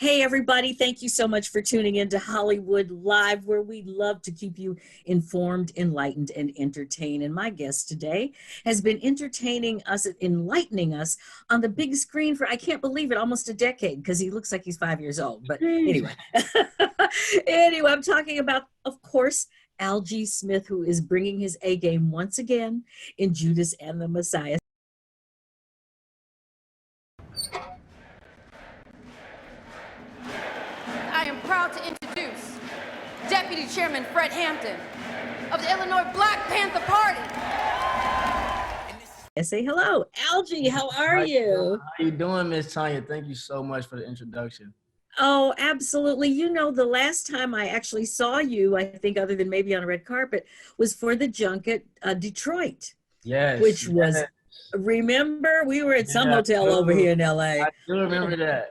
Hey, everybody. Thank you so much for tuning in to Hollywood Live, where we love to keep you informed, enlightened, and entertained. And my guest today has been entertaining us, enlightening us on the big screen for, I can't believe it, almost a decade, because he looks like he's 5 years old. But anyway, anyway, I'm talking about, of course, Algee Smith, who is bringing his A game once again in Judas and the Messiah. I am proud to introduce Deputy Chairman Fred Hampton of the Illinois Black Panther Party. Say hello, Algee. How are you? How you doing, Miss Tanya? Thank you so much for the introduction. Oh, absolutely. You know, the last time I actually saw you, I think other than maybe on a red carpet, was for the junket Detroit. Yes. Which was, remember, we were at some hotel over here in LA. I do remember that.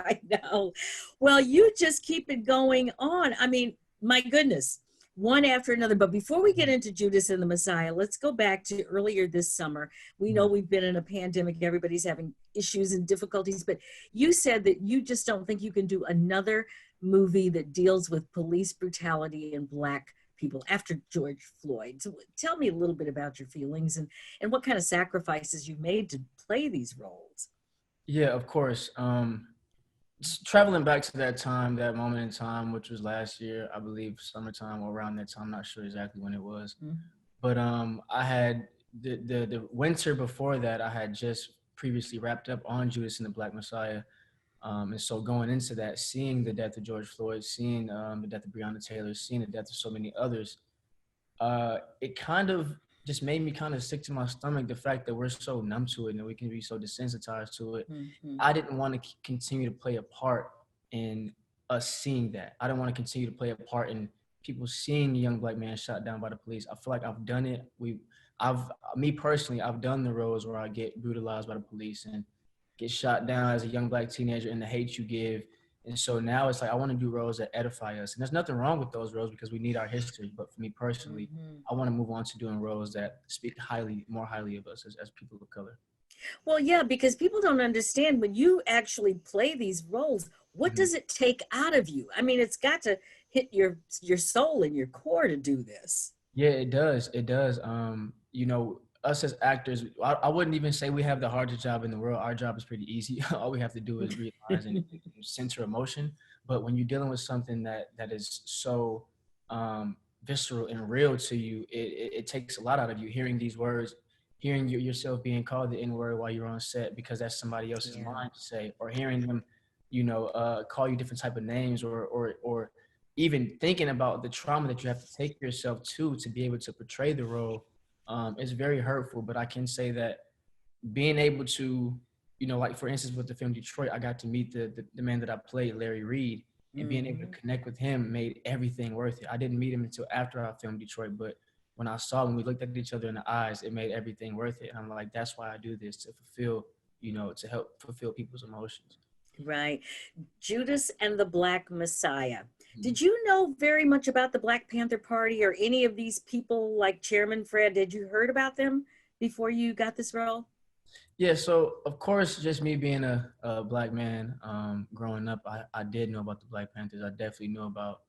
I know. Well, you just keep it going on. I mean, my goodness, one after another. But before we get into Judas and the Messiah, let's go back to earlier this summer. We know we've been in a pandemic. Everybody's having issues and difficulties. But you said that you just don't think you can do another movie that deals with police brutality and Black people after George Floyd. So tell me a little bit about your feelings and what kind of sacrifices you made to play these roles. Yeah, of course. Traveling back to that time, that moment in time, which was last year, I believe summertime or around that time, I'm not sure exactly when it was. But I had the winter before that, I had just previously wrapped up on Judas and the Black Messiah. And so going into that, seeing the death of George Floyd, seeing the death of Breonna Taylor, seeing the death of so many others, it kind of just made me kind of sick to my stomach, the fact that we're so numb to it and that we can be so desensitized to it. I didn't want to continue to play a part in us seeing that. I didn't want to continue to play a part in people seeing a young Black man shot down by the police. I feel like I've done it. Me personally, I've done the roles where I get brutalized by the police and get shot down as a young Black teenager and the hate you give. And so now it's like, I want to do roles that edify us. And there's nothing wrong with those roles because we need our history. But for me personally, I want to move on to doing roles that speak more highly of us as people of color. Well, yeah, because people don't understand when you actually play these roles, what does it take out of you? I mean, it's got to hit your soul and your core to do this. Yeah, it does. It does. You know, us as actors, I wouldn't even say we have the hardest job in the world. Our job is pretty easy. All we have to do is realize and center emotion. But when you're dealing with something that is so visceral and real to you, it takes a lot out of you. Hearing these words, hearing yourself being called the N-word while you're on set because that's somebody else's line to say, or hearing them, call you different type of names, or even thinking about the trauma that you have to take yourself to be able to portray the role. It's very hurtful, but I can say that being able to, like for instance with the film Detroit, I got to meet the man that I played, Larry Reed, and being able to connect with him made everything worth it. I didn't meet him until after I filmed Detroit, but when I saw him, we looked at each other in the eyes, it made everything worth it. And I'm like, that's why I do this, to fulfill, to help fulfill people's emotions. Right. Judas and the Black Messiah. Did you know very much about the Black Panther Party or any of these people like Chairman Fred? Did you heard about them before you got this role? Yeah, so of course, just me being a Black man growing up, I did know about the Black Panthers. I definitely knew about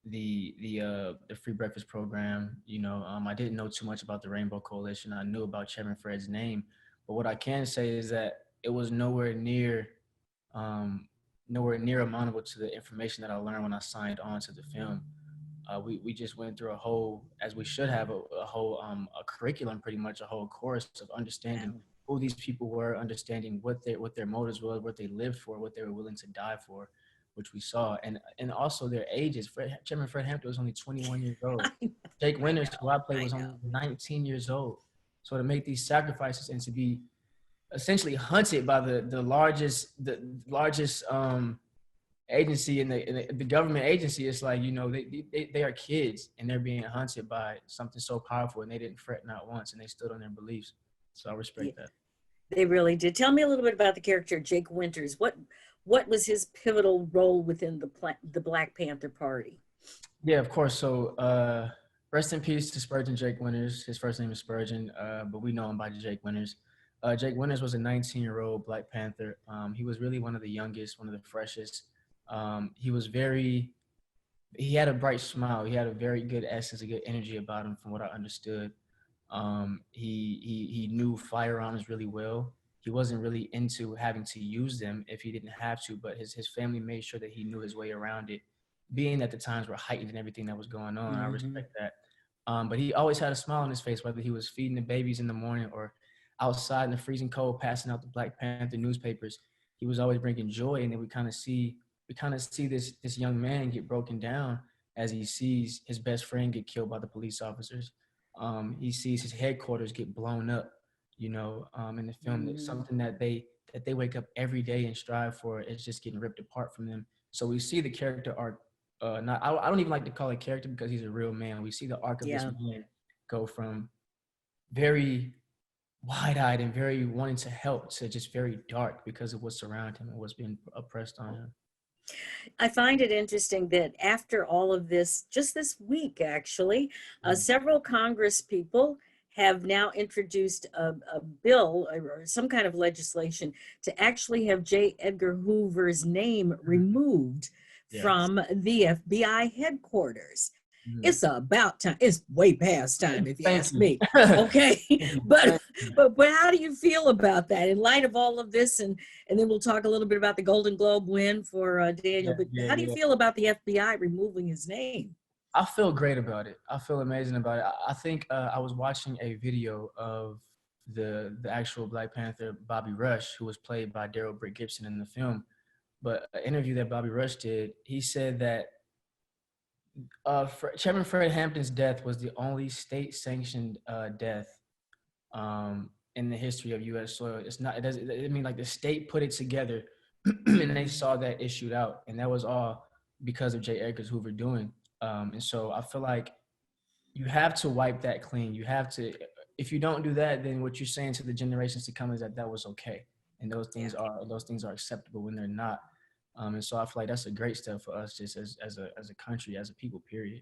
the free breakfast program. I didn't know too much about the Rainbow Coalition. I knew about Chairman Fred's name, but what I can say is that it was nowhere near amounted to the information that I learned when I signed on to the film. We just went through a whole, as we should have, a whole a curriculum, pretty much a whole course of understanding who these people were, understanding what their motives were, what they lived for, what they were willing to die for, which we saw, and also their ages. Chairman Fred Hampton was only 21 years old. Jake Winters, who I played, was only 19 years old. So to make these sacrifices and to be essentially hunted by the largest agency in the government agency, it's like, they are kids and they're being hunted by something so powerful, and they didn't fret not once, and they stood on their beliefs. So I respect that. They really did. Tell me a little bit about the character Jake Winters. What was his pivotal role within the Black Panther Party? Yeah, of course. So rest in peace to Spurgeon Jake Winters. His first name is Spurgeon, but we know him by Jake Winters. Jake Winters was a 19-year-old Black Panther. He was really one of the youngest, one of the freshest. He was he had a bright smile. He had a very good essence, a good energy about him, from what I understood. He knew firearms really well. He wasn't really into having to use them if he didn't have to, but his family made sure that he knew his way around it. Being that the times were heightened and everything that was going on, I respect that. But he always had a smile on his face, whether he was feeding the babies in the morning or outside in the freezing cold, passing out the Black Panther newspapers. He was always bringing joy, and then we kind of see this young man get broken down as he sees his best friend get killed by the police officers. He sees his headquarters get blown up, in the film. That's something that they wake up every day and strive for. It's just getting ripped apart from them. So we see the character arc. I don't even like to call it character because he's a real man. We see the arc of this man go from very wide-eyed and very wanting to help to just very dark because of what's around him and what's being oppressed on him. I find it interesting that after all of this, just this week actually, several Congress people have now introduced a bill or some kind of legislation to actually have J. Edgar Hoover's name removed from the FBI headquarters. It's about time. It's way past time, if you ask me. Okay, but how do you feel about that in light of all of this? And then we'll talk a little bit about the Golden Globe win for Daniel. But how do you feel about the FBI removing his name? I feel great about it. I feel amazing about it. I think I was watching a video of the actual Black Panther, Bobby Rush, who was played by Daryl Britt Gibson in the film. But an interview that Bobby Rush did, he said that Chairman Fred Hampton's death was the only state-sanctioned death in the history of U.S. soil. Like the state put it together and they saw that issued out, and that was all because of J. Edgar Hoover doing. And so I feel like you have to wipe that clean. You have to. If you don't do that, then what you're saying to the generations to come is that was okay, and those things are acceptable when they're not. And so I feel like that's a great step for us, just as a country, as a people, period.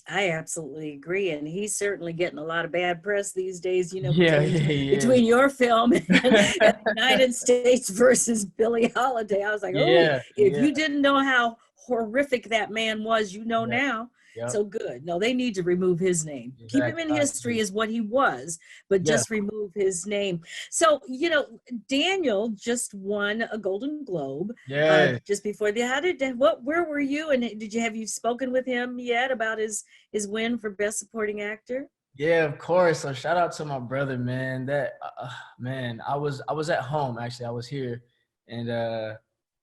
I absolutely agree, and he's certainly getting a lot of bad press these days. Between your film and United States versus Billie Holiday, I was like, if you didn't know how horrific that man was, now. Yep. So good. No, they need to remove his name. Exactly. Keep him in history is what he was, but just remove his name. So, Daniel just won a Golden Globe just before where were you? And have you spoken with him yet about his win for Best Supporting Actor? Yeah, of course. So shout out to my brother, man. I was at home, actually. I was here, and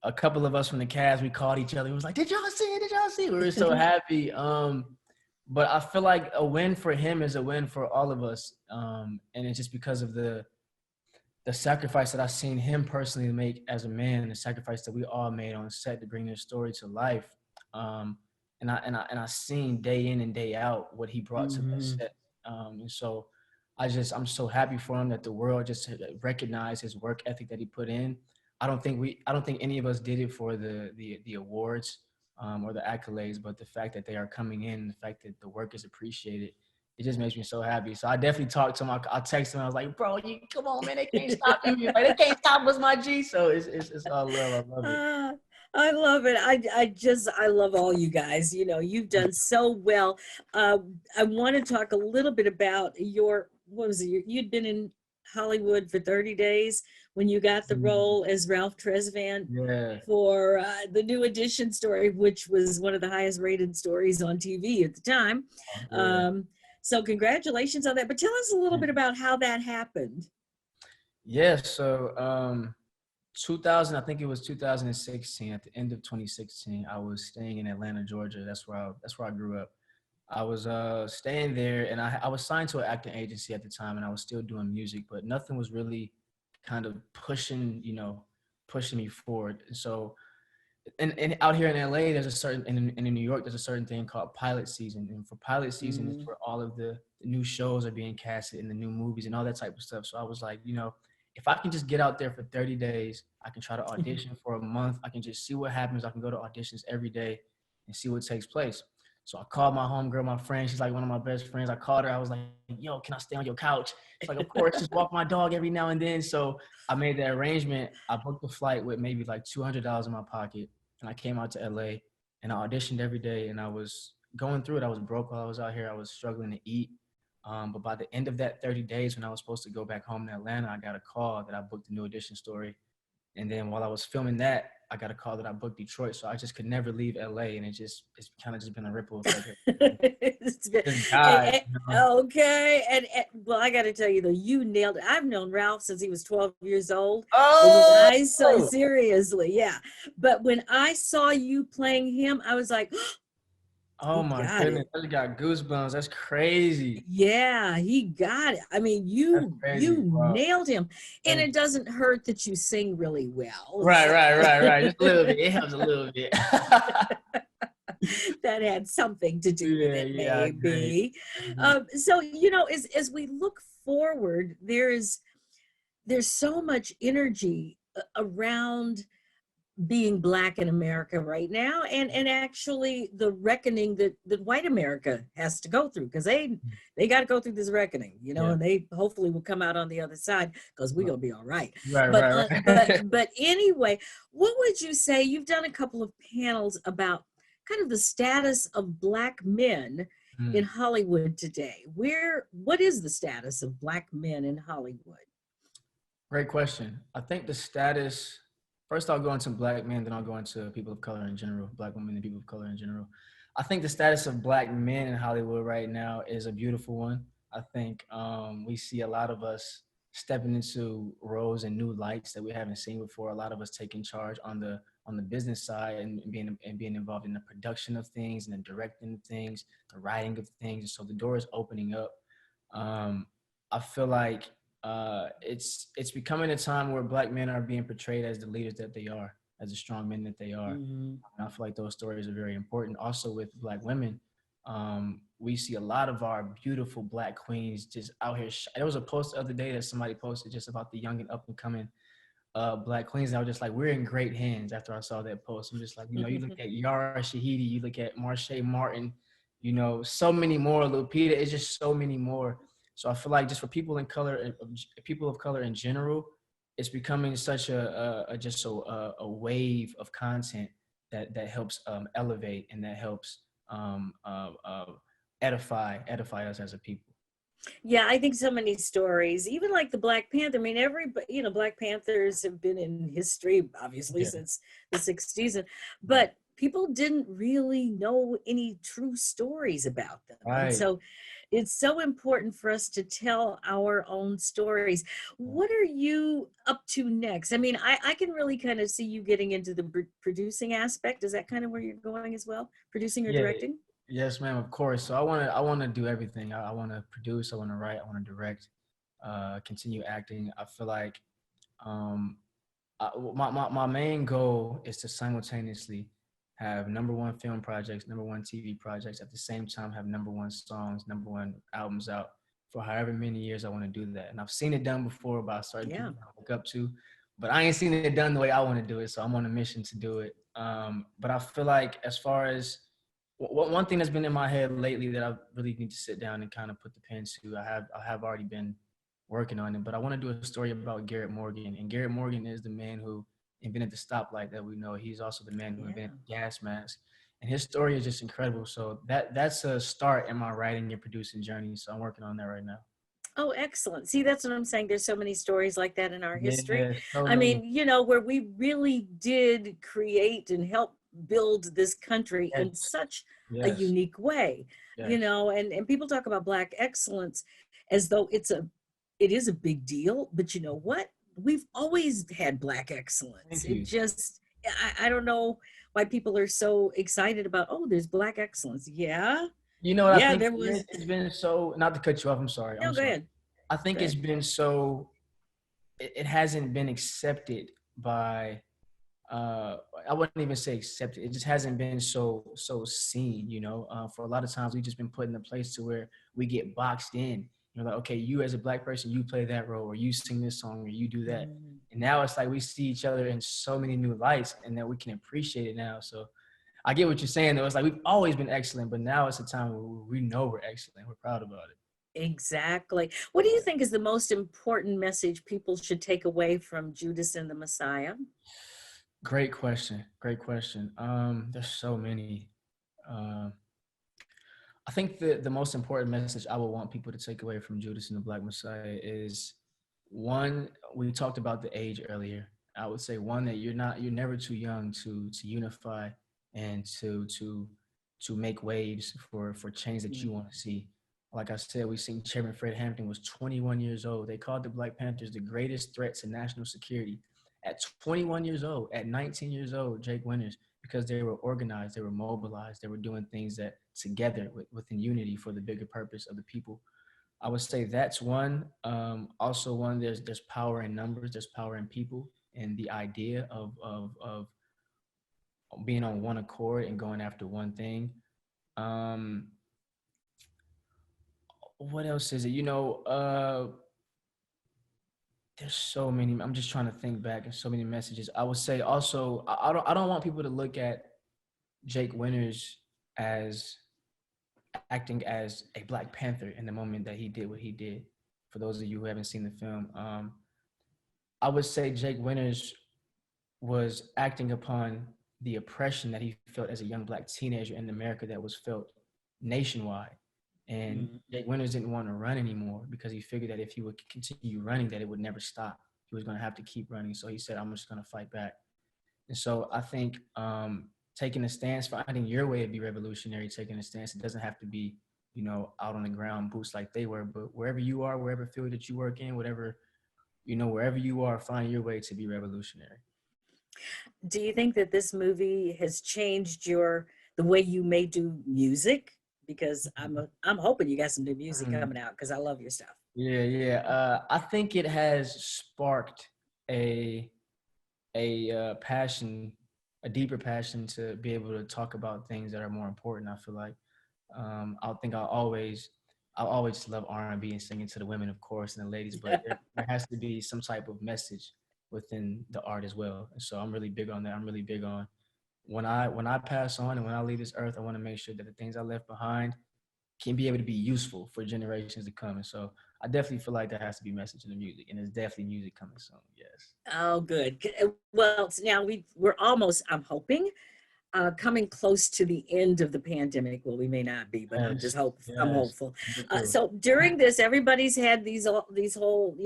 a couple of us from the cast, we called each other. It was like, did y'all see it? Did y'all see it? We were so happy. But I feel like a win for him is a win for all of us. And it's just because of the sacrifice that I've seen him personally make as a man, the sacrifice that we all made on set to bring this story to life. And I seen day in and day out what he brought to the set. And so I'm so happy for him that the world just recognized his work ethic that he put in. I don't think any of us did it for the awards or the accolades, but the fact that they are coming in, the fact that the work is appreciated, it just makes me so happy. So I definitely talked to him. I texted him. I was like, bro, come on, man, they can't stop you. Like, they can't stop us, my G. So it's all love. I love it. I love it. I love all you guys. You've done so well. I want to talk a little bit about you'd been in Hollywood for 30 days when you got the role as Ralph Tresvant for the New Edition story, which was one of the highest rated stories on TV at the time. So congratulations on that. But tell us a little bit about how that happened. Yeah, so 2000, I think it was 2016, at the end of 2016, I was staying in Atlanta, Georgia. That's where I grew up. I was staying there, and I was signed to an acting agency at the time, and I was still doing music, but nothing was really kind of pushing me forward. And so, and out here in LA, there's a certain, in New York, there's a certain thing called pilot season. And for pilot season, it's where all of the new shows are being casted and the new movies and all that type of stuff. So I was like, if I can just get out there for 30 days, I can try to audition for a month. I can just see what happens. I can go to auditions every day and see what takes place. So I called my homegirl, my friend. She's like one of my best friends. I called her. I was like, yo, can I stay on your couch? She's like, of course, just walk my dog every now and then. So I made that arrangement. I booked the flight with maybe like $200 in my pocket. And I came out to LA and I auditioned every day. And I was going through it. I was broke while I was out here. I was struggling to eat. But by the end of that 30 days, when I was supposed to go back home to Atlanta, I got a call that I booked a new audition story. And then while I was filming that, I got a call that I booked Detroit. So I just could never leave LA. And it's kind of just been a ripple effect. It's been- Just died, you know? okay. And well, I got to tell you though, you nailed it. I've known Ralph since he was 12 years old. Oh, But when I saw, seriously, yeah. But when I saw you playing him, I was like, oh he my got goodness. it. I just got goosebumps. That's crazy. Yeah, he got it. I mean, That's you crazy. Wow. nailed him. And Thank it you. doesn't hurt that you sing really well. Right, So right. Just a little bit. It helps a little bit. that had something to do with it, Yeah, I agree. maybe. So as we look forward, there's so much energy around being Black in America right now, and actually the reckoning that white America has to go through, because they got to go through this reckoning, Yeah. and they hopefully will come out on the other side, because we're gonna be all right. Right, But right. but anyway, what would you say? You've done a couple of panels about kind of the status of Black men in Hollywood today. What is the status of Black men in Hollywood? Great question. I think the status, first I'll go into Black men, then I'll go into people of color in general, Black women and people of color in general. I think the status of Black men in Hollywood right now is a beautiful one. I think we see a lot of us stepping into roles and new lights that we haven't seen before. A lot of us taking charge on the business side and being involved in the production of things and the directing of things, the writing of things. And so the door is opening up. I feel like it's becoming a time where Black men are being portrayed as the leaders that they are, as the strong men that they are. Mm-hmm. And I feel like those stories are very important. Also with Black women, we see a lot of our beautiful Black queens just out here. There was a post the other day that somebody posted just about the young and up and coming Black queens. And I was just like, we're in great hands after I saw that post. I'm just like, you look at Yara Shahidi, you look at Marsha Martin, so many more, Lupita, it's just so many more. So I feel like just for people in color, people of color in general, it's becoming such a wave of content that helps elevate and that helps edify us as a people. Yeah, I think so many stories, even like the Black Panther. I mean, Black Panthers have been in history, obviously, since the 60s, but people didn't really know any true stories about them. Right. And so it's so important for us to tell our own stories. What are you up to next? I mean, I can really kind of see you getting into the producing aspect. Is that kind of where you're going as well? Producing or directing? Yes, ma'am, of course. So I want to do everything. I want to produce, I want to write, I want to direct, continue acting. I feel like my main goal is to simultaneously have #1 film projects, #1 TV projects, at the same time have #1 songs, #1 albums out for however many years I want to do that. And I've seen it done before by certain people I look up to, but I ain't seen it done the way I want to do it. So I'm on a mission to do it. But I feel like as far as one thing that's been in my head lately that I really need to sit down and kind of put the pen to, I have already been working on it, but I want to do a story about Garrett Morgan. And Garrett Morgan is the man who invented the stoplight that we know. He's also the man who invented gas masks. And his story is just incredible. So that's a start in my writing and producing journey. So I'm working on that right now. Oh, excellent. See, that's what I'm saying. There's so many stories like that in our history. So I mean, where we really did create and help build this country in such a unique way, and people talk about Black excellence as though it is a big deal, but you know what? We've always had Black excellence. It just, I don't know why people are so excited about, oh, there's Black excellence. Yeah. You know what I think it's been so, not to cut you off, I'm sorry. No, go ahead. I think it's been so, it hasn't been accepted by, I wouldn't even say accepted. It just hasn't been so seen, for a lot of times we've just been put in a place to where we get boxed in. Like, okay, you as a Black person, you play that role, or you sing this song, or you do that. And now it's like we see each other in so many new lights and that we can appreciate it now. So I get what you're saying though. It's like we've always been excellent, but now it's a time where we know we're excellent. We're proud about it. Exactly. What do you think is the most important message people should take away from Judas and the Messiah? Great question. Great question. There's so many. Um, I think the most important message I would want people to take away from Judas and the Black Messiah is one, we talked about the age earlier. I would say one that you're never too young to unify and to make waves for change that you want to see. Like I said, we seen Chairman Fred Hampton was 21 years old. They called the Black Panthers the greatest threat to national security. At 21 years old, at 19 years old, Jake Winters, because they were organized, they were mobilized, they were doing things that together within unity for the bigger purpose of the people. I would say that's one. Also, one, there's power in numbers, there's power in people, and the idea of being on one accord and going after one thing. Um, what else is it? There's so many. I'm just trying to think back, and so many messages. I would say also, I don't want people to look at Jake Winters as acting as a Black Panther in the moment that he did what he did. For those of you who haven't seen the film, I would say Jake Winters was acting upon the oppression that he felt as a young Black teenager in America that was felt nationwide. And Jake Winters didn't want to run anymore because he figured that if he would continue running, that it would never stop. He was going to have to keep running. So he said, I'm just going to fight back. And so I think taking a stance, finding your way to be revolutionary, taking a stance, it doesn't have to be, out on the ground, boots like they were, but wherever you are, wherever field that you work in, whatever, wherever you are, find your way to be revolutionary. Do you think that this movie has changed the way you may do music? Because I'm hoping you got some new music coming out because I love your stuff. Yeah. I think it has sparked a passion, a deeper passion to be able to talk about things that are more important. I feel like I'll always love R&B and singing to the women, of course, and the ladies, but there has to be some type of message within the art as well. And so I'm really big on that. I'm really big on when I pass on and when I leave this earth, I want to make sure that the things I left behind can be able to be useful for generations to come. And so I definitely feel like there has to be message in the music, and there's definitely music coming soon. Yes. Oh, good. Well, now we're almost, I'm hoping, coming close to the end of the pandemic. Well, we may not be, but I'm just I'm hopeful. So during this, everybody's had these whole,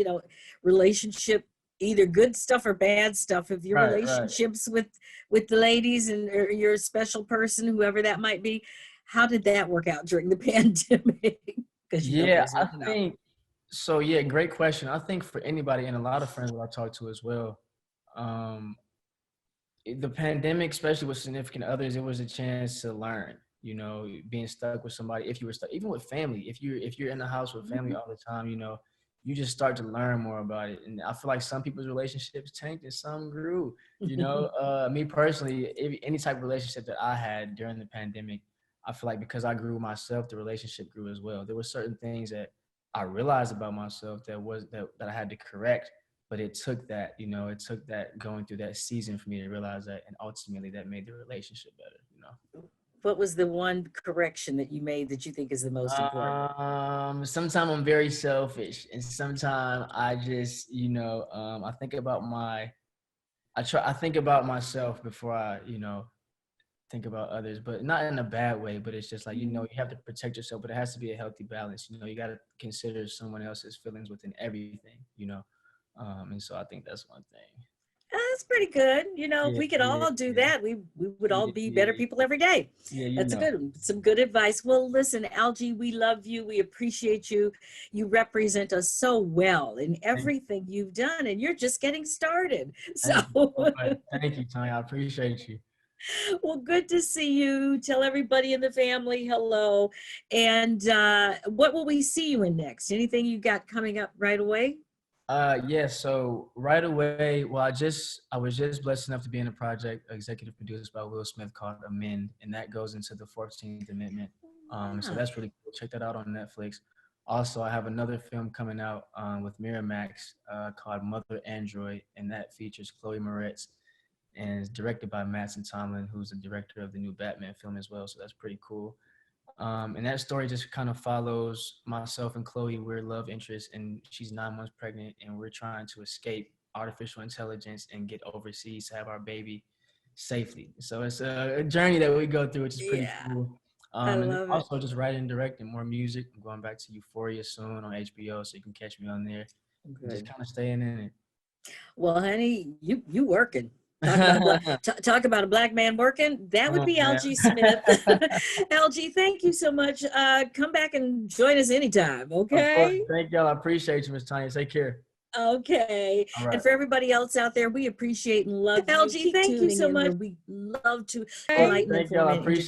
relationship, either good stuff or bad stuff. If your relationships with the ladies and or your special person, whoever that might be, how did that work out during the pandemic? Because I think so. Yeah, great question. I think for anybody and a lot of friends that I talk to as well, the pandemic, especially with significant others, it was a chance to learn. Being stuck with somebody, if you were stuck, even with family, if you're in the house with family all the time, you just start to learn more about it. And I feel like some people's relationships tanked and some grew. Me personally, any type of relationship that I had during the pandemic, I feel like because I grew myself, the relationship grew as well. There were certain things that I realized about myself that I had to correct. But it took that, it took that going through that season for me to realize that, and ultimately that made the relationship better. What was the one correction that you made that you think is the most important? Sometimes I'm very selfish, and sometimes I just, I think about I think about myself before I, think about others, but not in a bad way. But it's just like, you have to protect yourself, but it has to be a healthy balance. You got to consider someone else's feelings within everything, and so I think that's one thing. That's pretty good. If we could all do that, we would all be better people every day. That's some good advice. Well, listen, Algee, we love you. We appreciate you. You represent us so well in everything you've done, and you're just getting started. Thank you, Tanya. I appreciate you. Well, good to see you. Tell everybody in the family hello. And what will we see you in next? Anything you got coming up right away? So right away, well, I was just blessed enough to be in a project executive produced by Will Smith called Amend, and that goes into the 14th Amendment. So that's really cool. Check that out on Netflix. Also, I have another film coming out with Miramax called Mother Android, and that features Chloe Moretz. and it's directed by Matt Tomlin, who's the director of the new Batman film as well. So that's pretty cool. And that story just kind of follows myself and Chloe. We're love interests, and she's 9 months pregnant, and we're trying to escape artificial intelligence and get overseas to have our baby safely. So it's a journey that we go through, which is pretty cool. And then also just writing and directing more music. I'm going back to Euphoria soon on HBO, so you can catch me on there. Just kind of staying in it. Well, honey, you working. Talk about a black man working. That would be Algee Smith. Algee, thank you so much. Come back and join us anytime, okay? Thank y'all. I appreciate you, Ms. Tanya. Take care. Okay. Right. And for everybody else out there, we appreciate and love you. Algee, thank you so much. We love to enlighten. Thank y'all. I appreciate